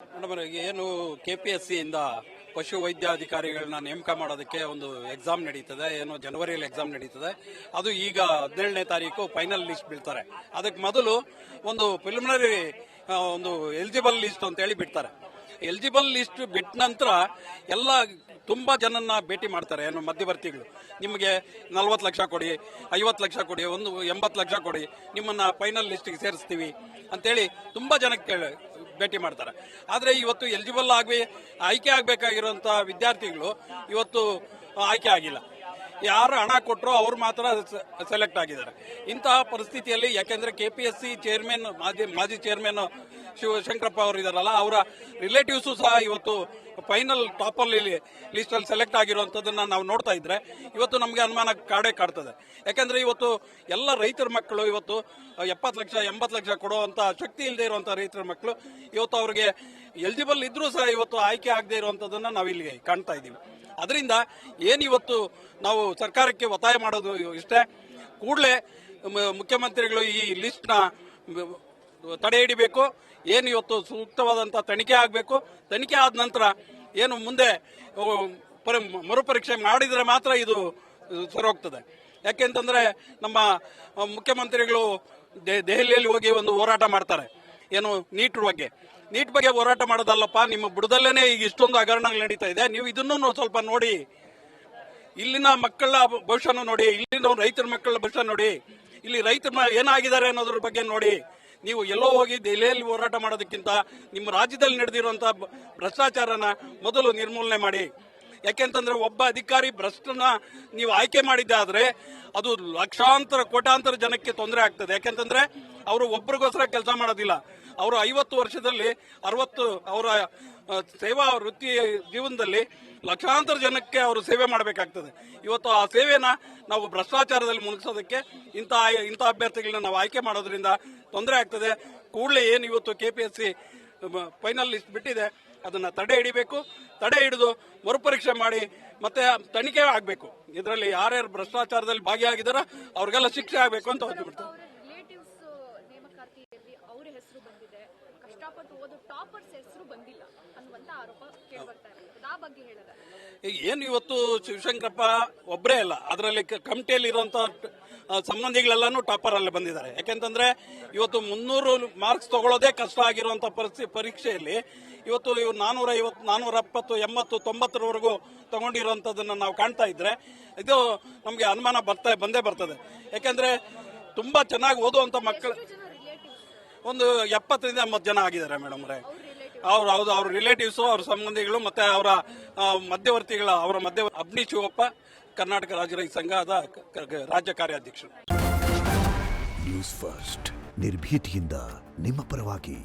Madam, ಏನು KPSC ಇಂದ ಪಶು ವೈದ್ಯಾಧಿಕಾರಿಗಳನ್ನ ನೇಮಕ ಮಾಡೋದಕ್ಕೆ ಒಂದು ಎಕ್ಸಾಮ್ ನಡೀತದೆ, ಏನು ಜನವರಿಯಲ್ಲಿ ಎಕ್ಸಾಮ್ ನಡೀತದೆ. ಅದು ಈಗ 17ನೇ ತಾರೀಕು ಫೈನಲ್ ಲಿಸ್ಟ್ ಬೀಳ್ತಾರೆ. ಅದಕ್ಕೆ ಮೊದಲು ಒಂದು ಪ್ರಿಲಿಮಿನರಿ ಒಂದು ಎಲಿಜಿಬಲ್ ಲಿಸ್ಟ್ ಅಂತ ಹೇಳಿ ಬಿಡ್ತಾರೆ. ಎಲಿಜಿಬಲ್ ಲಿಸ್ಟ್ ಬಿಟ್ಟ ನಂತರ ಎಲ್ಲ ತುಂಬಾ ಜನನ್ನ ಭೇಟಿ ಮಾಡ್ತಾರೆ. ಏನು ಮಧ್ಯವರ್ತಿಗಳು, ನಿಮಗೆ 40 ಲಕ್ಷ ಕೊಡಿ, 50 ಲಕ್ಷ ಕೊಡಿ, 80 ಲಕ್ಷ ಕೊಡಿ, ನಿಮ್ಮನ್ನ ಫೈನಲ್ ಲಿಸ್ಟ್ಗೆ ಸೇರಿಸ್ತೀವಿ ಅಂತೇಳಿ ತುಂಬಾ ಜನಕ್ಕೆ ಭೇಟಿ ಮಾಡ್ತಾರೆ. ಆದ್ರೆ ಇವತ್ತು ಎಲಿಜಿಬಲ್ ಆಗಿ ಆಯ್ಕೆ ಆಗಬೇಕಾಗಿರುವಂತಹ ವಿದ್ಯಾರ್ಥಿಗಳು ಇವತ್ತು ಆಯ್ಕೆ ಆಗಿಲ್ಲ. ಯಾರು ಹಣ ಕೊಟ್ಟರು ಅವ್ರು ಮಾತ್ರ ಸೆಲೆಕ್ಟ್ ಆಗಿದ್ದಾರೆ. ಇಂತಹ ಪರಿಸ್ಥಿತಿಯಲ್ಲಿ ಯಾಕೆಂದ್ರೆ KPSC ಚೇರ್ಮನ್, ಮಾಜಿ ಚೇರ್ಮನ್ ಶಿವಶಂಕರಪ್ಪ ಅವರು ಇದಾರಲ್ಲ, ಅವರ ರಿಲೇಟಿವ್ಸು ಸಹ ಇವತ್ತು ಫೈನಲ್ ಟಾಪ್ ಅಲ್ಲಿ ಲಿಸ್ಟ್ ಅಲ್ಲಿ ಸೆಲೆಕ್ಟ್ ಆಗಿರುವಂತದನ್ನ ನಾವು ನೋಡ್ತಾ ಇದ್ರೆ ಇವತ್ತು ನಮಗೆ ಅನುಮಾನ ಕಾಡ್ತದೆ. ಯಾಕಂದ್ರೆ ಇವತ್ತು ಎಲ್ಲ ರೈತರ ಮಕ್ಕಳು ಇವತ್ತು 70 ಲಕ್ಷ 80 ಲಕ್ಷ ಕೊಡುವಂತ ಶಕ್ತಿ ಇಲ್ಲದೆ ಇರುವಂತಹ ರೈತರ ಮಕ್ಕಳು ಇವತ್ತು ಅವ್ರಿಗೆ ಎಲಿಜಿಬಲ್ ಇದ್ರೂ ಸಹ ಇವತ್ತು ಆಯ್ಕೆ ಆಗದೆ ಇರುವಂತದನ್ನ ನಾವಿಲ್ಲಿ ಕಾಣ್ತಾ ಇದ್ದೀವಿ. ಅದರಿಂದ ಏನಿವತ್ತು ನಾವು ಸರ್ಕಾರಕ್ಕೆ ಒತ್ತಾಯ ಮಾಡೋದು ಇಷ್ಟೇ, ಕೂಡಲೇ ಮುಖ್ಯಮಂತ್ರಿಗಳು ಈ ಲಿಸ್ಟ್ ನ ತಡೆ ಹಿಡಿಬೇಕು. ಏನು ಇವತ್ತು ಸೂಕ್ತವಾದಂತಹ ತನಿಖೆ ಆಗಬೇಕು. ತನಿಖೆ ಆದ ನಂತರ ಏನು ಮುಂದೆ ಮರುಪರೀಕ್ಷೆ ಮಾಡಿದ್ರೆ ಮಾತ್ರ ಇದು ಸರೋಗ್ತದೆ. ಯಾಕೆಂತಂದ್ರೆ ನಮ್ಮ ಮುಖ್ಯಮಂತ್ರಿಗಳು ದೆಹಲಿಯಲ್ಲಿ ಹೋಗಿ ಒಂದು ಹೋರಾಟ ಮಾಡ್ತಾರೆ, ಏನು ನೀಟ್ ಬಗ್ಗೆ ಹೋರಾಟ ಮಾಡೋದಲ್ಲಪ್ಪ, ನಿಮ್ಮ ಬುಡದಲ್ಲೇನೆ ಈಗ ಇಷ್ಟೊಂದು ಹಗರಣಗಳು ನಡೀತಾ ಇದೆ, ನೀವು ಇದನ್ನು ಸ್ವಲ್ಪ ನೋಡಿ, ಇಲ್ಲಿನ ಮಕ್ಕಳ ಭವಿಷ್ಯನೂ ನೋಡಿ, ಇಲ್ಲಿನ ರೈತರ ಮಕ್ಕಳ ಭವಿಷ್ಯ ನೋಡಿ, ಇಲ್ಲಿ ರೈತರು ಏನಾಗಿದ್ದಾರೆ ಅನ್ನೋದ್ರ ಬಗ್ಗೆ ನೋಡಿ. ನೀವು ಎಲ್ಲೋ ಹೋಗಿ ದೆಹಲಿಯಲ್ಲಿ ಹೋರಾಟ ಮಾಡೋದಕ್ಕಿಂತ ನಿಮ್ಮ ರಾಜ್ಯದಲ್ಲಿ ನಡೆದಿರುವಂತಹ ಭ್ರಷ್ಟಾಚಾರನ ಮೊದಲು ನಿರ್ಮೂಲನೆ ಮಾಡಿ. ಯಾಕೆಂತಂದ್ರೆ ಒಬ್ಬ ಅಧಿಕಾರಿ ಭ್ರಷ್ಟನ ನೀವು ಆಯ್ಕೆ ಮಾಡಿದ್ದೆ ಆದ್ರೆ ಅದು ಲಕ್ಷಾಂತರ ಕೋಟ್ಯಾಂತರ ಜನಕ್ಕೆ ತೊಂದರೆ ಆಗ್ತದೆ. ಯಾಕೆಂತಂದ್ರೆ ಅವರು ಒಬ್ಬರಿಗೋಸ್ಕರ ಕೆಲಸ ಮಾಡೋದಿಲ್ಲ. ಅವರು 50 ವರ್ಷದಲ್ಲಿ 60 ಅವರ ಸೇವಾ ವೃತ್ತಿ ಜೀವನದಲ್ಲಿ ಲಕ್ಷಾಂತರ ಜನಕ್ಕೆ ಅವರು ಸೇವೆ ಮಾಡಬೇಕಾಗ್ತದೆ. ಇವತ್ತು ಆ ಸೇವೆನ ನಾವು ಭ್ರಷ್ಟಾಚಾರದಲ್ಲಿ ಮುಗಿಸೋದಕ್ಕೆ ಇಂಥ ಅಭ್ಯರ್ಥಿಗಳನ್ನ ನಾವು ಆಯ್ಕೆ ಮಾಡೋದ್ರಿಂದ ತೊಂದರೆ ಆಗ್ತದೆ. ಕೂಡಲೇ ಏನು ಇವತ್ತು KPSC ಫೈನಲ್ ಲಿಸ್ಟ್ ಬಿಟ್ಟಿದೆ ಅದನ್ನ ತಡೆ ಹಿಡಿಬೇಕು. ತಡೆ ಹಿಡಿದು ಮರುಪರೀಕ್ಷೆ ಮಾಡಿ ಮತ್ತೆ ತನಿಖೆ ಆಗಬೇಕು. ಇದರಲ್ಲಿ ಯಾರ್ಯಾರು ಭ್ರಷ್ಟಾಚಾರದಲ್ಲಿ ಭಾಗಿಯಾಗಿದ್ದಾರೋ ಅವ್ರಿಗೆಲ್ಲ ಶಿಕ್ಷೆ ಆಗಬೇಕು ಅಂತ ಹೊರಟಿಬಿಡ್ತಾರೆ. ಅವರ ಹೆಸರು ಬಂದಿದೆ, ಕಷ್ಟಪಟ್ಟು ಓದು ಟಾಪರ್ಸ್ ಹೆಸರು ಬಂದಿಲ್ಲ ಅನ್ನುವಂತ ಆರೋಪ ಕೇಳಿಬರ್ತಾ ಇದೆ. ಆ ಬಗ್ಗೆ ಹೇಳಿದ್ರೆ ಏನು ಇವತ್ತು ಶಿವಶಂಕರಪ್ಪ ಒಬ್ಬರೇ ಅಲ್ಲ, ಅದರಲ್ಲಿ ಕಮಿಟಿಯಲ್ಲಿ ಇರುವಂತಹ ಸಂಬಂಧಿಗಳೆಲ್ಲಾನು ಟಾಪರ್ ಅಲ್ಲಿ ಬಂದಿದ್ದಾರೆ. ಯಾಕೆಂತಂದ್ರೆ ಇವತ್ತು 300 ಮಾರ್ಕ್ಸ್ ತಗೊಳ್ಳೋದೇ ಕಷ್ಟ ಆಗಿರುವಂತಹ ಪರೀಕ್ಷೆಯಲ್ಲಿ ಇವತ್ತು ಇವ್ರು 450, 470, 80, 90ರವರೆಗೂ ತಗೊಂಡಿರುವಂತದನ್ನ ನಾವು ಕಾಣ್ತಾ ಇದ್ರೆ ಇದು ನಮ್ಗೆ ಅನುಮಾನ ಬಂದೇ ಬರ್ತದೆ. ಯಾಕಂದ್ರೆ ತುಂಬಾ ಚೆನ್ನಾಗಿ ಓದುವಂತ ಮಕ್ಕಳು ಒಂದು 70ರಿಂದ 80 ಜನ ಆಗಿದ್ದಾರೆ ಮೇಡಮ್ ರೇ. ಅವ್ರ ರಿಲೇಟಿವ್ಸ್, ಅವ್ರ ಸಂಬಂಧಿಗಳು ಮತ್ತೆ ಅವರ ಮಧ್ಯವರ್ತಿಗಳ ಅಬ್ನಿ ಶಿವಪ್ಪ, ಕರ್ನಾಟಕ ರಾಜ್ಯ ರೈತ ಸಂಘದ ರಾಜ್ಯ ಕಾರ್ಯಾಧ್ಯಕ್ಷರು. ನ್ಯೂಸ್ ಫಸ್ಟ್, ನಿರ್ಭೀತಿಯಿಂದ ನಿಮ್ಮ ಪರವಾಗಿ.